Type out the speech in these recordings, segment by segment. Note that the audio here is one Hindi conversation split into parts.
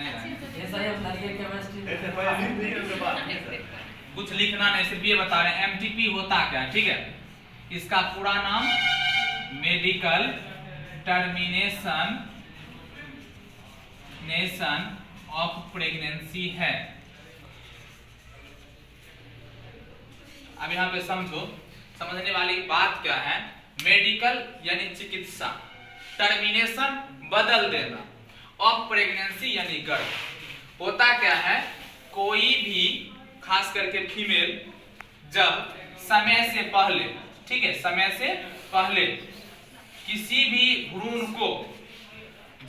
नहीं ये सही बता रही है केमिस्ट्री। कुछ लिखना नहीं, सिर्फ ये बता रहे हैं एमटीपी होता क्या है, ठीक है। इसका पूरा नाम मेडिकल टर्मिनेशन ऑफ प्रेगनेंसी है। अब यहाँ पे समझो, समझने वाली बात क्या है। मेडिकल यानी चिकित्सा, टर्मिनेशन बदल देना, ऑफ प्रेगनेंसी यानी गर्भ। होता क्या है, कोई भी खास करके फीमेल जब समय से पहले, ठीक है, समय से पहले किसी भी भ्रूण को,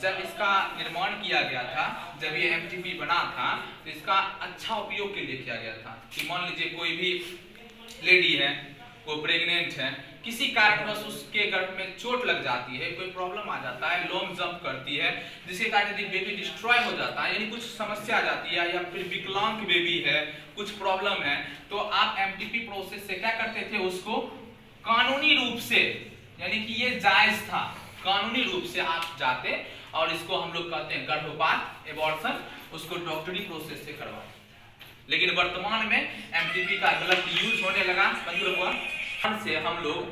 जब इसका निर्माण किया गया था, जब ये एमटीपी बना था, तो इसका अच्छा उपयोग के लिए किया गया था। कि मान लीजिए कोई भी लेडी है, वो प्रेग्नेंट है, किसी कारणवश उसके गर्भ में चोट लग जाती है, कोई प्रॉब्लम आ जाता है, लॉन्ग जंप करती है, जिसके कारण यदि बेबी डिस्ट्रॉय हो जाता है, यानी कुछ समस्या आ जाती है, या फिर विकलांग बेबी है, कुछ प्रॉब्लम है, तो आप एमटीपी प्रोसेस से क्या करते थे, उसको कानूनी रूप से, यानी कि ये जायज था, कानूनी रूप से आप जाते और इसको हम लोग कहते हैं गर्भपात, एबॉर्शन, उसको डॉक्टरी प्रोसेस से करवाते। लेकिन वर्तमान में एमटीपी का गलत यूज होने लगा, से हम लोग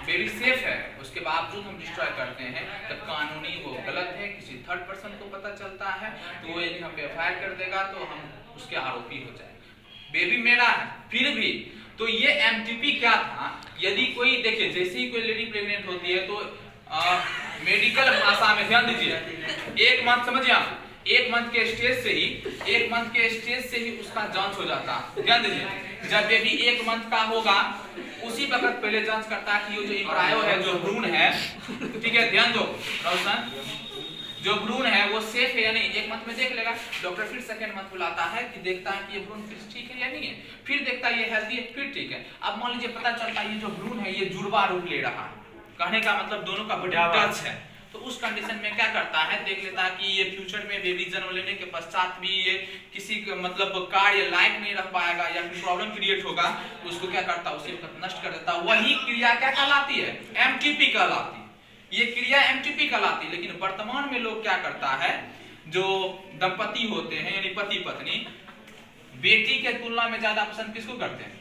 बेबी सेफ है, उसके बावजूद हम डिस्ट्रॉय करते हैं, तब कानूनी वो गलत है। किसी थर्ड पर्सन को पता चलता है तो वो यदि हम पे एफआईआर कर देगा तो हम उसके आरोपी हो जाएंगे। बेबी मेरा है फिर भी, तो ये एमटीपी क्या था, यदि कोई देखिए, जैसे ही कोई लेडी प्रेग्नेंट होती है तो मेडिकल भाषा में ध्यान दीजिए, एक मंथ, समझिए आप, एक मंथ के स्टेज से ही उसका जांच हो जाता है। ध्यान दीजिए, जब बेबी एक मंथ का होगा उसी वक्त पहले जांच करता है कि ये जो एम्ब्रायो है, जो भ्रूण है, ठीक है, ध्यान दो रोशन, जो भ्रूण है वो सेफ है या नहीं, एक मंथ में देख लेगा। डॉक्टर फिर सेकंड मंथ बुलाता है कि देखता है कि ये भ्रूण फिर ठीक है या नहीं है, फिर देखता है ये हेल्दी है, फिर ठीक है। अब मान लीजिए पता चलता है ये जो भ्रूण है ये जुड़वा रूप ले रहा है, कहने का मतलब दोनों का बॉडी टच है, तो उस कंडीशन में क्या करता है, देख लेता है कि ये फ्यूचर में बेबी जन्म लेने के पश्चात भी ये किसी मतलब कार्य लायक नहीं रख पाएगा या फिर प्रॉब्लम क्रिएट होगा, तो उसको क्या करता है, उसी वक्त नष्ट कर देता है। वही क्रिया क्या कहलाती है, एमटीपी कहलाती है। ये क्रिया एमटीपी कहलाती है। लेकिन वर्तमान में लोग क्या करता है, जो दंपति होते हैं यानी पति पत्नी, बेटी के तुलना में ज्यादा पसंद किसको करते हैं,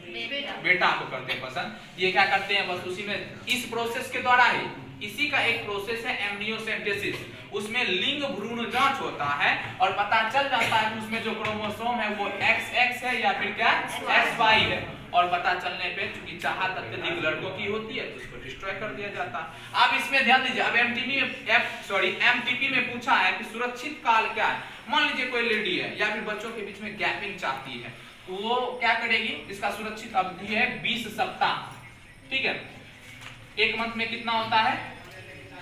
बेटा को करते हैं पसंद। ये क्या करते हैं, बस उसी में, इस प्रोसेस के द्वारा ही, इसी का एक प्रोसेस है एम्नियोसेंटेसिस, उसमें लिंग भ्रूण जांच होता है और पता चल जाता है कि उसमें जो क्रोमोसोम है वो XX है या फिर क्या XY है, और पता चलने पे चूंकि चाहत अत्यधिक लड़कों की होती है तो उसको डिस्ट्रॉय कर दिया जाता है। अब इसमें ध्यान दीजिए, अब एमटीपी में पूछा है कि सुरक्षित काल क्या है। मान लीजिए कोई लेडी है या फिर बच्चों के बीच में गैपिंग चाहती है, तो वो क्या करेगी, इसका सुरक्षित अवधि है 20 सप्ताह, ठीक है। एक मंथ में कितना होता है,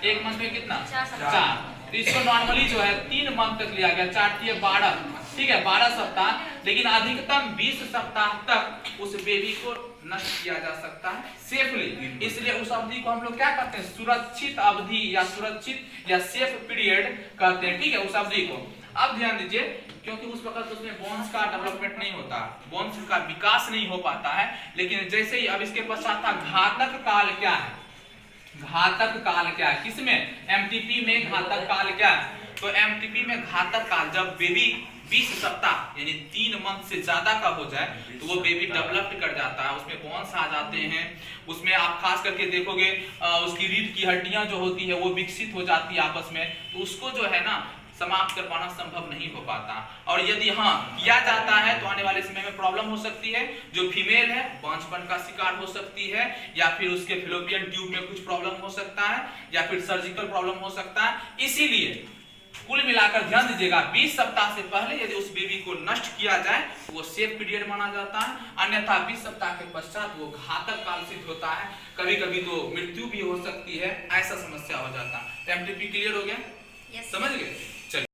एक मंथ में कितना, 4, तो इसको नॉर्मली जो है 3 मंथ तक लिया गया, 4 12, ठीक है, 12 सप्ताह। लेकिन अधिकतम 20 सप्ताह तक उस बेबी को नष्ट किया जा सकता है सेफली, इसलिए उस अवधि को हम लोग क्या कहते हैं, सुरक्षित अवधि या सुरक्षित या सेफ पीरियड कहते हैं, ठीक है, उस अवधि को। अब ध्यान दीजिए, क्योंकि उस वक्त उसमें बोन्स का डेवलपमेंट नहीं होता, बोन्स का विकास नहीं हो पाता है। लेकिन जैसे ही अब इसके पश्चात घातक काल क्या है, घातक काल क्या है, किसमें, एमटीपी में घातक काल क्या है, तो एमटीपी में घातक काल जब बेबी 20 सप्ताह यानी 3 मंथ से ज्यादा का हो जाए तो वो बेबी डेवलप्ड कर जाता है, उसमें बोन्स आ जाते हैं, उसमें आप खास करके देखोगे उसकी रीढ़ की हड्डियां जो होती है वो विकसित हो जाती है आपस में, तो उसको जो है ना समाप्त करवाना संभव नहीं हो पाता। और यदि हाँ किया जाता है तो आने वाले समय में प्रॉब्लम हो सकती है, जो फीमेल है बांझपन का शिकार हो सकती है, या फिर उसके फैलोपियन ट्यूब में कुछ प्रॉब्लम हो सकता है, या फिर सर्जिकल प्रॉब्लम हो सकता है। इसीलिए कुल मिलाकर ध्यान दीजिएगा, 20 सप्ताह से पहले यदि उस बेबी को नष्ट किया जाए तो वो सेफ पीरियड माना जाता है, अन्यथा 20 सप्ताह के पश्चात वो घातक काल सिद्ध होता है, कभी कभी तो मृत्यु भी हो सकती है, ऐसा समस्या हो जाता है। एमटीपी क्लियर हो गया, समझ गए।